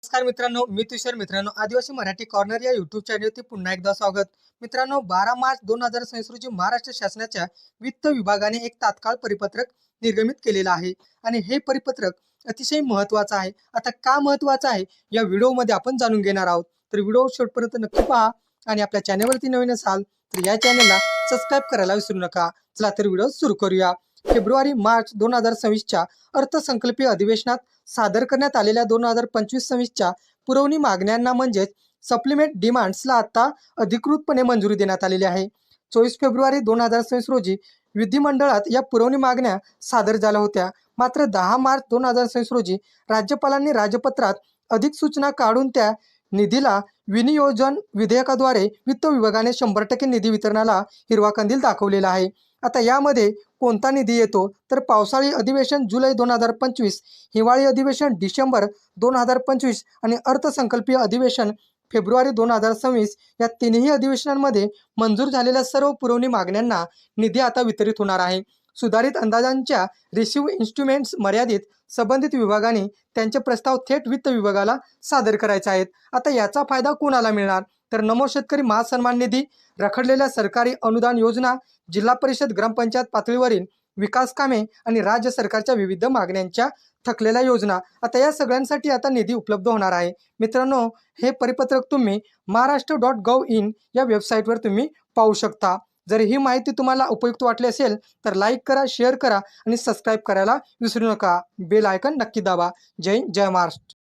नमस्कार मित्रांनो, मी तुषार. मित्रांनो, आदिवासी मराठी कॉर्नर या यूट्यूब चॅनलवरती पुन्हा एकदा स्वागत. मित्रांनो, 12 मार्च 2026 रोजी महाराष्ट्र शासनाच्या वित्त विभागाने एक तात्काळ परिपत्रक निर्गमित केलेलं आहे आणि हे परिपत्रक अतिशय महत्त्वाचं आहे. आता का महत्त्वाचं आहे या व्हिडिओमध्ये आपण जाणून घेणार आहोत. तर व्हिडिओ शेवटपर्यंत नक्की पहा आणि आपल्या चॅनलवरती नवीन असाल तर या चॅनलला सबस्क्राईब करायला विसरू नका. चला तर व्हिडिओ सुरू करूया. फेब्रुवारी-मार्च 2026च्या अर्थसंकल्पीय अधिवेशनात सादर करण्यात आलेल्या 2025-26च्या पुरवणी मागण्यांना म्हणजेच सप्लिमेंट डिमांड्सला आता अधिकृतपणे मंजुरी देण्यात आलेली आहे. 24 फेब्रुवारी 2026 रोजी विधिमंडळात या पुरवणी मागण्या सादर झाल्या होत्या. मात्र 10 मार्च 2026 रोजी राज्यपालांनी राजपत्रात अधिक सूचना काढून त्या निधीला विनियोजन विधेयकाद्वारे वित्त विभागाने 100% निधी वितरणाला हिरवा कंदील दाखवलेला आहे. आता यामध्ये कोणता निधी येतो तर पावसाळी अधिवेशन जुलै 2025, हिवाळी अधिवेशन डिसेंबर 2025 आणि अर्थसंकल्पीय अधिवेशन फेब्रुवारी 2026 या तिन्ही अधिवेशनांमध्ये मंजूर झालेल्या सर्व पुरवणी मागण्यांना निधी आता वितरित होणार आहे. सुधारित अंदाजांच्या रिसिव्ह इन्स्ट्रुमेंट्स मर्यादित संबंधित विभागाने त्यांचे प्रस्ताव थेट वित्त विभागाला सादर करायचे आहेत. आता याचा फायदा कोणाला मिळणार तर नमो शेतकरी महासन्मान निधी, रखडलेल्या सरकारी अनुदान योजना, जिल्हा परिषद ग्रामपंचायत पातळीवरील विकास कामे आणि राज्य सरकारच्या विविध मागण्यांच्या थकलेल्या योजना. आता या सगळ्यांसाठी आता निधी उपलब्ध होणार आहे. मित्रांनो, हे परिपत्रक तुम्ही महाराष्ट्र.gov.in या वेबसाईटवर तुम्ही पाहू शकता. जर ही माहिती तुम्हाला उपयुक्त वाटली असेल तर लाईक करा, शेअर करा आणि सबस्क्राईब करायला विसरू नका. बेल आयकॉन नक्की दाबा. जय हिंद, जय महाराष्ट्र.